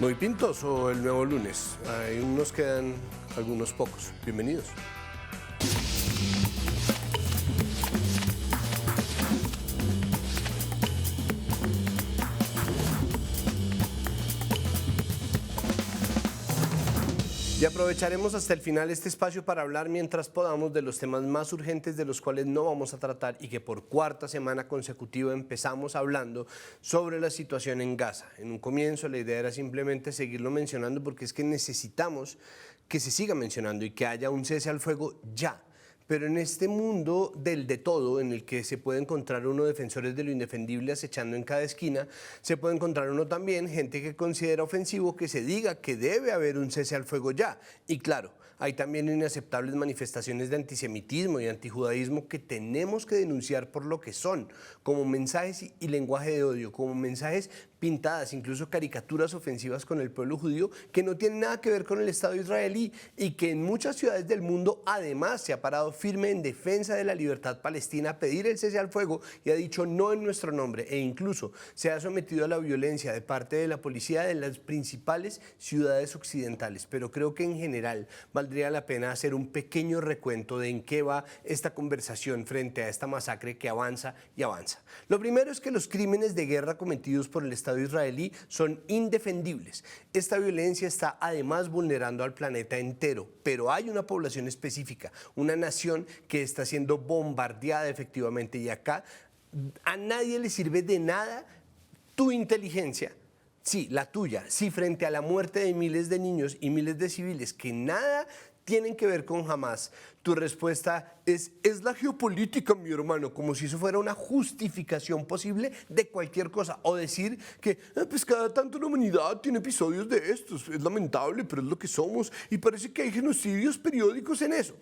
Muy pintoso el nuevo lunes. Ahí nos quedan algunos pocos. Bienvenidos. Y aprovecharemos hasta el final este espacio para hablar mientras podamos de los temas más urgentes de los cuales no vamos a tratar y que por cuarta semana consecutiva empezamos hablando sobre la situación en Gaza. En un comienzo la idea era simplemente seguirlo mencionando porque es que necesitamos que se siga mencionando y que haya un cese al fuego ya. Pero en este mundo del de todo, en el que se puede encontrar uno defensores de lo indefendible acechando en cada esquina, se puede encontrar uno también gente que considera ofensivo que se diga que debe haber un cese al fuego ya. Y claro, hay también inaceptables manifestaciones de antisemitismo y antijudaísmo que tenemos que denunciar por lo que son, como mensajes y lenguaje de odio, como mensajes pintadas, incluso caricaturas ofensivas con el pueblo judío que no tienen nada que ver con el Estado israelí y que en muchas ciudades del mundo además se ha parado firme en defensa de la libertad palestina a pedir el cese al fuego y ha dicho no en nuestro nombre e incluso se ha sometido a la violencia de parte de la policía de las principales ciudades occidentales. Pero creo que en general valdría la pena hacer un pequeño recuento de en qué va esta conversación frente a esta masacre que avanza y avanza. Lo primero es que los crímenes de guerra cometidos por el Estado israelí son indefendibles. Esta violencia está además vulnerando al planeta entero, pero hay una población específica, una nación que está siendo bombardeada efectivamente y acá a nadie le sirve de nada tu inteligencia. Sí, la tuya, sí, frente a la muerte de miles de niños y miles de civiles que nada tienen que ver con Hamás, tu respuesta es la geopolítica, mi hermano, como si eso fuera una justificación posible de cualquier cosa. O decir que pues cada tanto la humanidad tiene episodios de estos, es lamentable, pero es lo que somos y parece que hay genocidios periódicos en eso.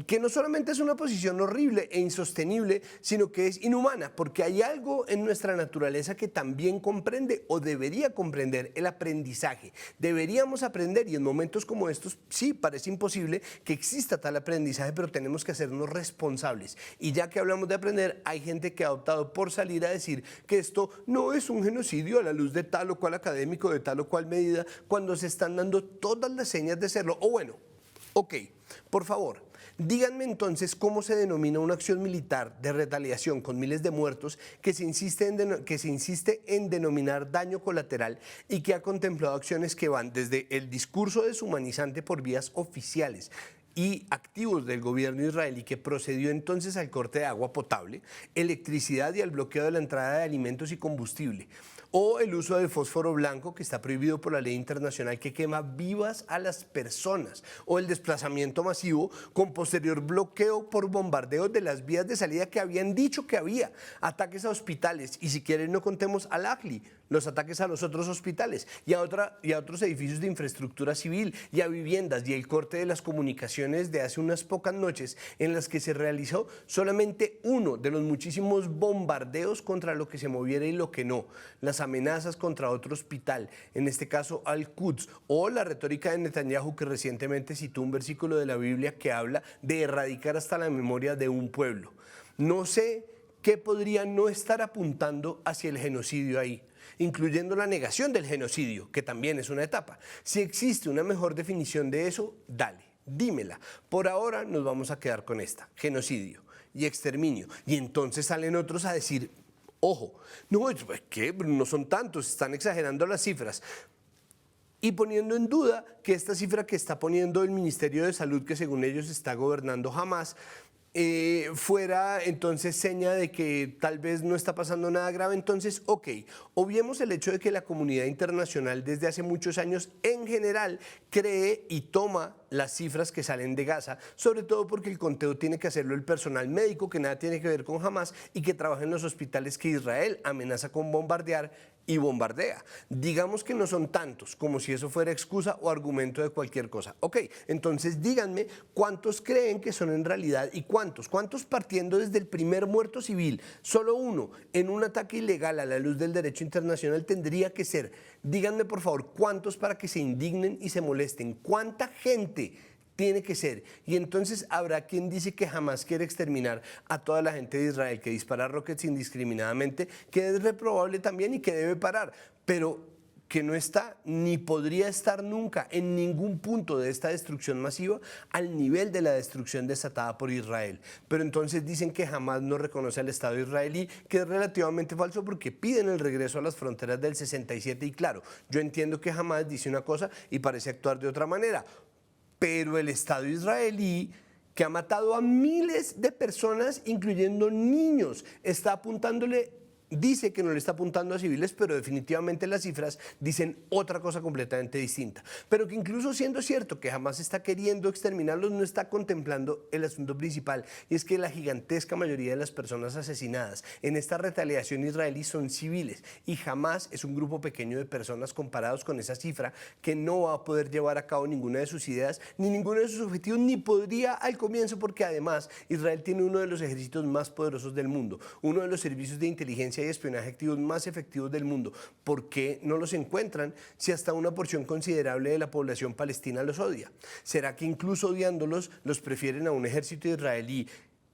Que no solamente es una posición horrible e insostenible, sino que es inhumana, porque hay algo en nuestra naturaleza que también comprende o debería comprender el aprendizaje. Deberíamos aprender y en momentos como estos, sí, parece imposible que exista tal aprendizaje, pero tenemos que hacernos responsables. Y ya que hablamos de aprender, hay gente que ha optado por salir a decir que esto no es un genocidio a la luz de tal o cual académico, de tal o cual medida, cuando se están dando todas las señas de serlo. O bueno, ok, por favor, díganme entonces cómo se denomina una acción militar de retaliación con miles de muertos que se insiste en denominar daño colateral y que ha contemplado acciones que van desde el discurso deshumanizante por vías oficiales y activos del gobierno israelí que procedió entonces al corte de agua potable, electricidad y al bloqueo de la entrada de alimentos y combustible, o el uso del fósforo blanco que está prohibido por la ley internacional que quema vivas a las personas, o el desplazamiento masivo con posterior bloqueo por bombardeos de las vías de salida que habían dicho que había, ataques a hospitales y si quieren no contemos al Ahli, los ataques a los otros hospitales y a otros edificios de infraestructura civil y a viviendas y el corte de las comunicaciones de hace unas pocas noches en las que se realizó solamente uno de los muchísimos bombardeos contra lo que se moviera y lo que no, las amenazas contra otro hospital, en este caso Al-Quds, o la retórica de Netanyahu que recientemente citó un versículo de la Biblia que habla de erradicar hasta la memoria de un pueblo. No sé qué podría no estar apuntando hacia el genocidio ahí, incluyendo la negación del genocidio, que también es una etapa. Si existe una mejor definición de eso, dale, dímela. Por ahora nos vamos a quedar con esta, genocidio y exterminio. Y entonces salen otros a decir, ojo, no, ¿qué? No son tantos, están exagerando las cifras. Y poniendo en duda que esta cifra que está poniendo el Ministerio de Salud, que según ellos está gobernando Hamás, fuera entonces seña de que tal vez no está pasando nada grave. Entonces, ok, obviemos el hecho de que la comunidad internacional desde hace muchos años en general cree y toma las cifras que salen de Gaza, sobre todo porque el conteo tiene que hacerlo el personal médico que nada tiene que ver con Hamás y que trabaja en los hospitales que Israel amenaza con bombardear y bombardea. Digamos que no son tantos, como si eso fuera excusa o argumento de cualquier cosa. Ok, entonces díganme cuántos creen que son en realidad y cuántos partiendo desde el primer muerto civil, solo uno, en un ataque ilegal a la luz del derecho internacional tendría que ser. Díganme por favor cuántos para que se indignen y se molesten, cuánta gente tiene que ser. Y entonces habrá quien dice que jamás quiere exterminar a toda la gente de Israel, que dispara rockets indiscriminadamente, que es reprobable también y que debe parar. Pero que no está ni podría estar nunca en ningún punto de esta destrucción masiva al nivel de la destrucción desatada por Israel. Pero entonces dicen que Hamás no reconoce al Estado israelí, que es relativamente falso porque piden el regreso a las fronteras del 67 y claro, yo entiendo que Hamás dice una cosa y parece actuar de otra manera, pero el Estado israelí, que ha matado a miles de personas, incluyendo niños, está apuntándole. Dice que no le está apuntando a civiles, pero definitivamente las cifras dicen otra cosa completamente distinta. Pero que incluso siendo cierto que jamás está queriendo exterminarlos, no está contemplando el asunto principal, y es que la gigantesca mayoría de las personas asesinadas en esta retaliación israelí son civiles, y jamás es un grupo pequeño de personas comparados con esa cifra que no va a poder llevar a cabo ninguna de sus ideas, ni ninguno de sus objetivos, ni podría al comienzo, porque además Israel tiene uno de los ejércitos más poderosos del mundo, uno de los servicios de inteligencia y espionaje activos más efectivos del mundo. ¿Por qué no los encuentran si hasta una porción considerable de la población palestina los odia? ¿Será que incluso odiándolos los prefieren a un ejército israelí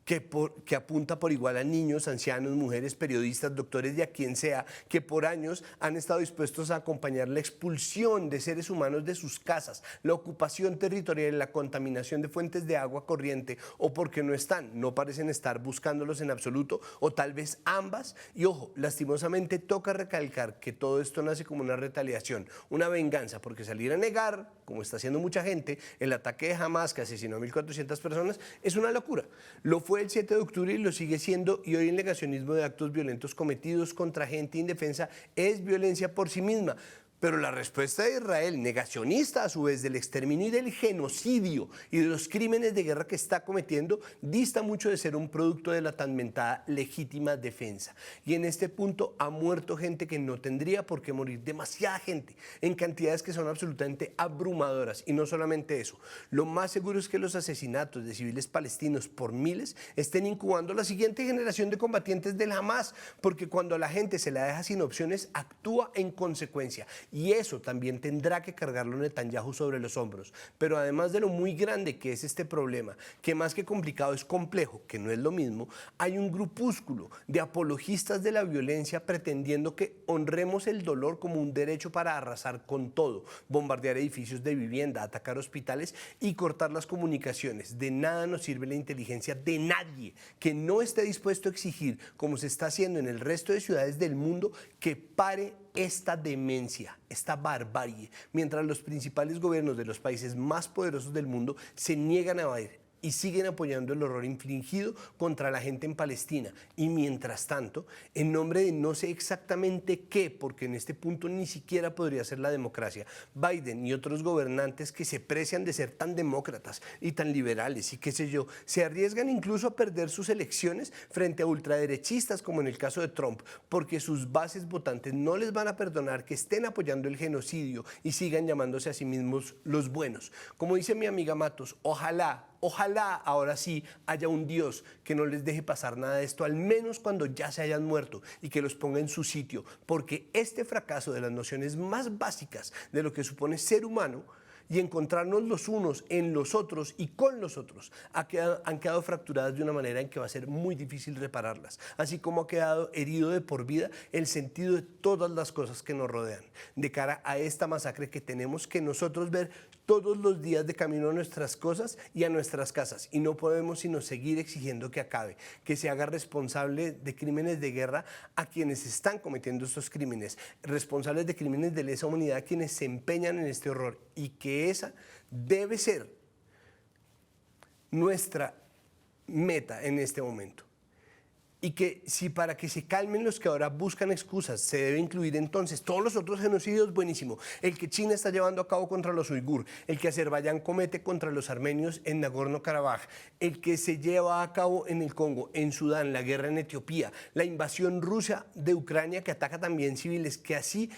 que apunta por igual a niños, ancianos, mujeres, periodistas, doctores y a quien sea, que por años han estado dispuestos a acompañar la expulsión de seres humanos de sus casas, la ocupación territorial, la contaminación de fuentes de agua corriente, o porque no están, no parecen estar buscándolos en absoluto, o tal vez ambas? Y ojo, lastimosamente toca recalcar que todo esto nace como una retaliación, una venganza, porque salir a negar, como está haciendo mucha gente, el ataque de Hamás que asesinó a 1.400 personas es una locura. Lo fue el 7 de octubre y lo sigue siendo, y hoy el negacionismo de actos violentos cometidos contra gente indefensa es violencia por sí misma. Pero la respuesta de Israel, negacionista a su vez del exterminio y del genocidio y de los crímenes de guerra que está cometiendo, dista mucho de ser un producto de la tan mentada legítima defensa. Y en este punto ha muerto gente que no tendría por qué morir, demasiada gente, en cantidades que son absolutamente abrumadoras. Y no solamente eso, lo más seguro es que los asesinatos de civiles palestinos por miles estén incubando la siguiente generación de combatientes del Hamás, porque cuando a la gente se la deja sin opciones, actúa en consecuencia. Y eso también tendrá que cargarlo Netanyahu sobre los hombros. Pero además de lo muy grande que es este problema, que más que complicado es complejo, que no es lo mismo, hay un grupúsculo de apologistas de la violencia pretendiendo que honremos el dolor como un derecho para arrasar con todo, bombardear edificios de vivienda, atacar hospitales y cortar las comunicaciones. De nada nos sirve la inteligencia de nadie que no esté dispuesto a exigir, como se está haciendo en el resto de ciudades del mundo, que pare esta demencia, esta barbarie, mientras los principales gobiernos de los países más poderosos del mundo se niegan a ver y siguen apoyando el horror infligido contra la gente en Palestina. Y mientras tanto, en nombre de no sé exactamente qué, porque en este punto ni siquiera podría ser la democracia, Biden y otros gobernantes que se precian de ser tan demócratas y tan liberales y qué sé yo, se arriesgan incluso a perder sus elecciones frente a ultraderechistas como en el caso de Trump, porque sus bases votantes no les van a perdonar que estén apoyando el genocidio y sigan llamándose a sí mismos los buenos. Como dice mi amiga Matos, ojalá ahora sí haya un Dios que no les deje pasar nada de esto, al menos cuando ya se hayan muerto, y que los ponga en su sitio, porque este fracaso de las nociones más básicas de lo que supone ser humano y encontrarnos los unos en los otros y con los otros han quedado fracturadas de una manera en que va a ser muy difícil repararlas, así como ha quedado herido de por vida el sentido de todas las cosas que nos rodean, de cara a esta masacre que tenemos que nosotros ver todos los días de camino a nuestras cosas y a nuestras casas, y no podemos sino seguir exigiendo que acabe, que se haga responsable de crímenes de guerra a quienes están cometiendo estos crímenes, responsables de crímenes de lesa humanidad a quienes se empeñan en este horror, y que esa debe ser nuestra meta en este momento. Y que si para que se calmen los que ahora buscan excusas se debe incluir entonces todos los otros genocidios, buenísimo. El que China está llevando a cabo contra los uigur, el que Azerbaiyán comete contra los armenios en Nagorno-Karabaj, el que se lleva a cabo en el Congo, en Sudán, la guerra en Etiopía, la invasión rusa de Ucrania que ataca también civiles, que así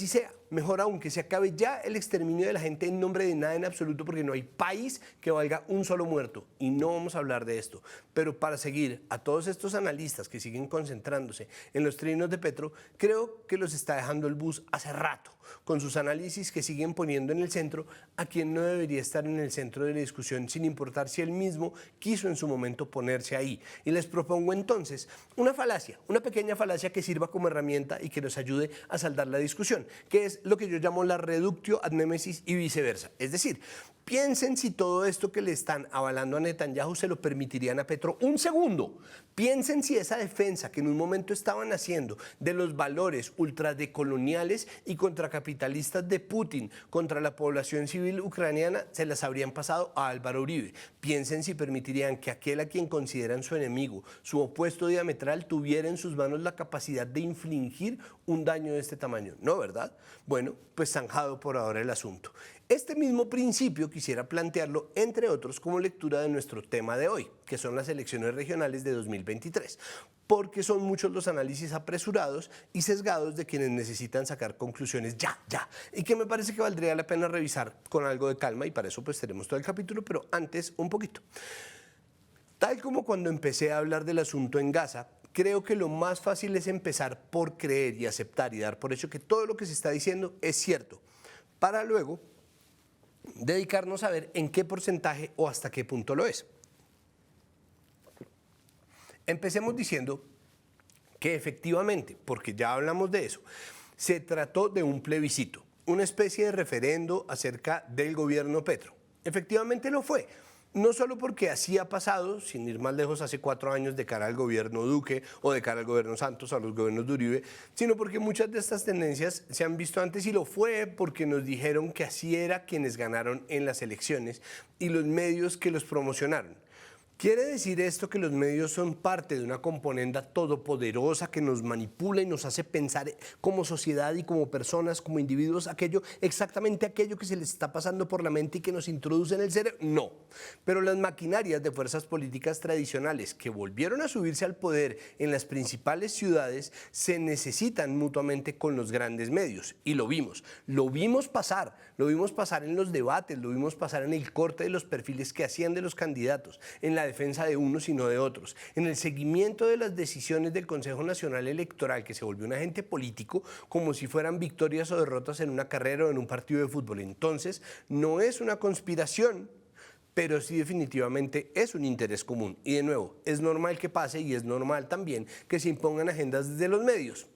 sea, mejor aún, que se acabe ya el exterminio de la gente en nombre de nada en absoluto, porque no hay país que valga un solo muerto, y no vamos a hablar de esto. Pero para seguir a todos estos analistas que siguen concentrándose en los trinos de Petro, creo que los está dejando el bus hace rato, con sus análisis que siguen poniendo en el centro a quien no debería estar en el centro de la discusión, sin importar si él mismo quiso en su momento ponerse ahí. Y les propongo entonces una falacia, una pequeña falacia que sirva como herramienta y que nos ayude a saldar la discusión, que es lo que yo llamo la reductio ad nemesis y viceversa. Es decir, piensen si todo esto que le están avalando a Netanyahu se lo permitirían a Petro un segundo. Piensen si esa defensa que en un momento estaban haciendo de los valores ultradecoloniales y contracapitalistas de Putin contra la población civil ucraniana se las habrían pasado a Álvaro Uribe. Piensen si permitirían que aquel a quien consideran su enemigo, su opuesto diametral, tuviera en sus manos la capacidad de infligir un daño de este tamaño. ¿No, verdad? Bueno, pues zanjado por ahora el asunto. Este mismo principio quisiera plantearlo, entre otros, como lectura de nuestro tema de hoy, que son las elecciones regionales de 2023, porque son muchos los análisis apresurados y sesgados de quienes necesitan sacar conclusiones ya, y que me parece que valdría la pena revisar con algo de calma, y para eso pues tenemos todo el capítulo, pero antes un poquito. Tal como cuando empecé a hablar del asunto en Gaza, creo que lo más fácil es empezar por creer y aceptar y dar por hecho que todo lo que se está diciendo es cierto, para luego dedicarnos a ver en qué porcentaje o hasta qué punto lo es. Empecemos diciendo que efectivamente, porque ya hablamos de eso, se trató de un plebiscito, una especie de referendo acerca del gobierno Petro. Efectivamente lo fue. No solo porque así ha pasado, sin ir más lejos, hace 4 años de cara al gobierno Duque o de cara al gobierno Santos o a los gobiernos de Uribe, sino porque muchas de estas tendencias se han visto antes y lo fue porque nos dijeron que así era quienes ganaron en las elecciones y los medios que los promocionaron. ¿Quiere decir esto que los medios son parte de una componenda todopoderosa que nos manipula y nos hace pensar como sociedad y como personas, como individuos, exactamente aquello que se les está pasando por la mente y que nos introduce en el cerebro? No. Pero las maquinarias de fuerzas políticas tradicionales que volvieron a subirse al poder en las principales ciudades se necesitan mutuamente con los grandes medios. Y lo vimos pasar en los debates, lo vimos pasar en el corte de los perfiles que hacían de los candidatos, en la defensa de unos y no de otros, en el seguimiento de las decisiones del Consejo Nacional Electoral, que se volvió un agente político como si fueran victorias o derrotas en una carrera o en un partido de fútbol. Entonces, no es una conspiración, pero sí definitivamente es un interés común. Y de nuevo, es normal que pase y es normal también que se impongan agendas desde los medios.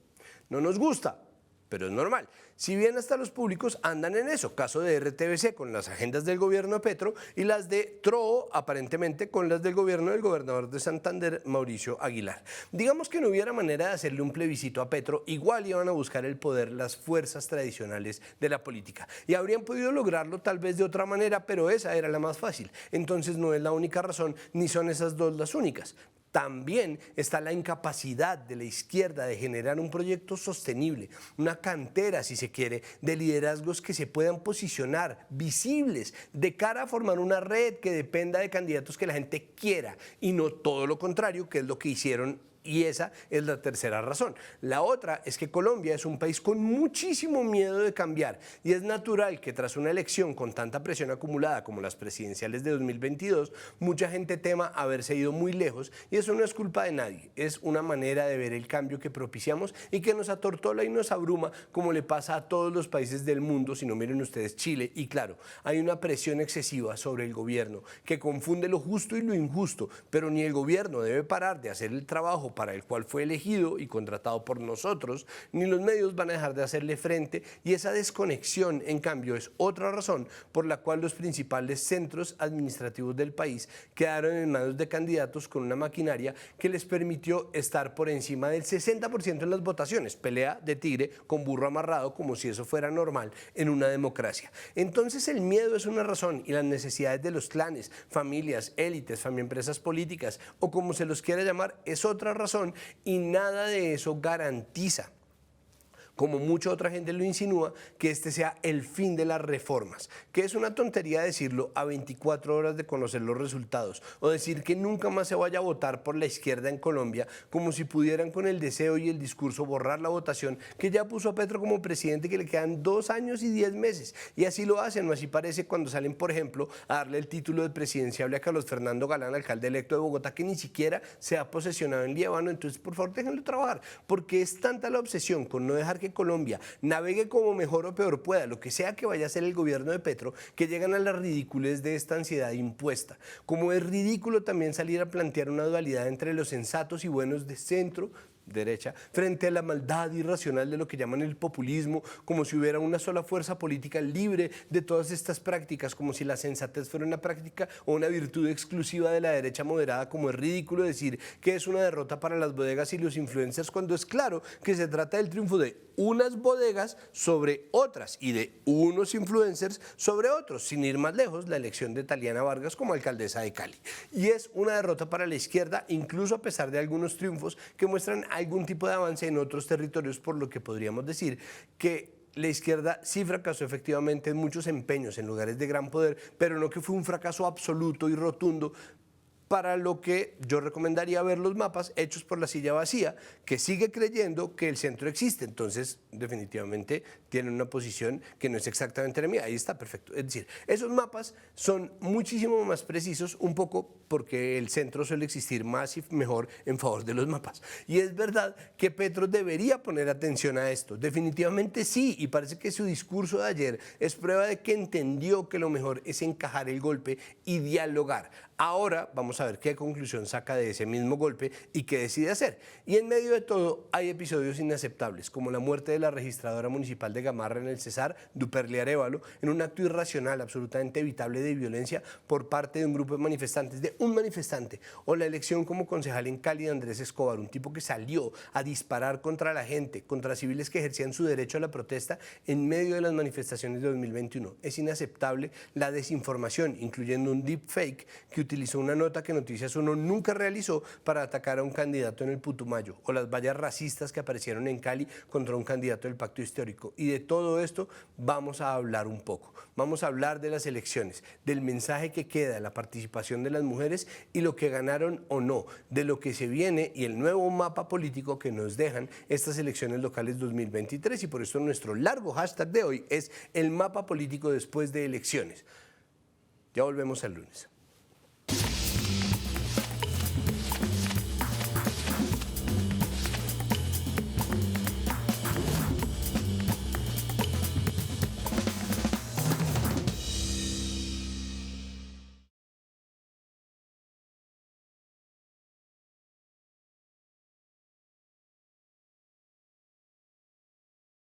No nos gusta, pero es normal. Si bien hasta los públicos andan en eso, caso de RTBC con las agendas del gobierno de Petro y las de TROO aparentemente con las del gobierno del gobernador de Santander, Mauricio Aguilar. Digamos que no hubiera manera de hacerle un plebiscito a Petro, igual iban a buscar el poder las fuerzas tradicionales de la política. Y habrían podido lograrlo tal vez de otra manera, pero esa era la más fácil. Entonces no es la única razón, ni son esas dos las únicas. También está la incapacidad de la izquierda de generar un proyecto sostenible, una cantera, si se quiere, de liderazgos que se puedan posicionar visibles de cara a formar una red que dependa de candidatos que la gente quiera y no todo lo contrario, que es lo que hicieron. Y esa es la tercera razón. La otra es que Colombia es un país con muchísimo miedo de cambiar y es natural que tras una elección con tanta presión acumulada como las presidenciales de 2022, mucha gente tema haberse ido muy lejos y eso no es culpa de nadie, es una manera de ver el cambio que propiciamos y que nos atortola y nos abruma como le pasa a todos los países del mundo, si no miren ustedes Chile, y claro, hay una presión excesiva sobre el gobierno que confunde lo justo y lo injusto, pero ni el gobierno debe parar de hacer el trabajo para el cual fue elegido y contratado por nosotros, ni los medios van a dejar de hacerle frente y esa desconexión, en cambio, es otra razón por la cual los principales centros administrativos del país quedaron en manos de candidatos con una maquinaria que les permitió estar por encima del 60% en las votaciones, pelea de tigre con burro amarrado como si eso fuera normal en una democracia. Entonces el miedo es una razón y las necesidades de los clanes, familias, élites, empresas políticas o como se los quiera llamar es otra razón y nada de eso garantiza, como mucha otra gente lo insinúa, que este sea el fin de las reformas, que es una tontería decirlo a 24 horas de conocer los resultados, o decir que nunca más se vaya a votar por la izquierda en Colombia, como si pudieran con el deseo y el discurso borrar la votación que ya puso a Petro como presidente, que le quedan 2 años y 10 meses, y así lo hacen, o así parece cuando salen, por ejemplo, a darle el título de presidenciable a Carlos Fernando Galán, alcalde electo de Bogotá, que ni siquiera se ha posesionado en Líbano. Entonces, por favor, déjenlo trabajar, porque es tanta la obsesión con no dejar que maneje Colombia, navegue como mejor o peor pueda, lo que sea que vaya a hacer el gobierno de Petro, que llegan a la ridiculez de esta ansiedad impuesta. Como es ridículo también salir a plantear una dualidad entre los sensatos y buenos de centro, derecha, frente a la maldad irracional de lo que llaman el populismo, como si hubiera una sola fuerza política libre de todas estas prácticas, como si la sensatez fuera una práctica o una virtud exclusiva de la derecha moderada, como es ridículo decir que es una derrota para las bodegas y los influencers, cuando es claro que se trata del triunfo de unas bodegas sobre otras y de unos influencers sobre otros, sin ir más lejos, la elección de Taliana Vargas como alcaldesa de Cali. Y es una derrota para la izquierda, incluso a pesar de algunos triunfos que muestran algún tipo de avance en otros territorios, por lo que podríamos decir que la izquierda sí fracasó efectivamente en muchos empeños, en lugares de gran poder, pero no que fue un fracaso absoluto y rotundo, para lo que yo recomendaría ver los mapas hechos por la silla vacía, que sigue creyendo que el centro existe. Entonces, definitivamente, tienen una posición que no es exactamente la mía. Ahí está, perfecto. Es decir, esos mapas son muchísimo más precisos, un poco porque el centro suele existir más y mejor en favor de los mapas. Y es verdad que Petro debería poner atención a esto. Definitivamente sí, y parece que su discurso de ayer es prueba de que entendió que lo mejor es encajar el golpe y dialogar. Ahora vamos a ver qué conclusión saca de ese mismo golpe y qué decide hacer. Y en medio de todo hay episodios inaceptables, como la muerte de la registradora municipal de Gamarra en el Cesar, Duperle Arévalo, en un acto irracional, absolutamente evitable de violencia por parte de un grupo de manifestantes, de un manifestante, o la elección como concejal en Cali de Andrés Escobar, un tipo que salió a disparar contra la gente, contra civiles que ejercían su derecho a la protesta en medio de las manifestaciones de 2021. Es inaceptable la desinformación, incluyendo un deepfake que utilizó una nota que Noticias 1 nunca realizó para atacar a un candidato en el Putumayo, o las vallas racistas que aparecieron en Cali contra un candidato del Pacto Histórico. Y de todo esto vamos a hablar un poco. Vamos a hablar de las elecciones, del mensaje que queda, la participación de las mujeres y lo que ganaron o no, de lo que se viene y el nuevo mapa político que nos dejan estas elecciones locales 2023. Y por eso nuestro largo hashtag de hoy es el mapa político después de elecciones. Ya volvemos el lunes.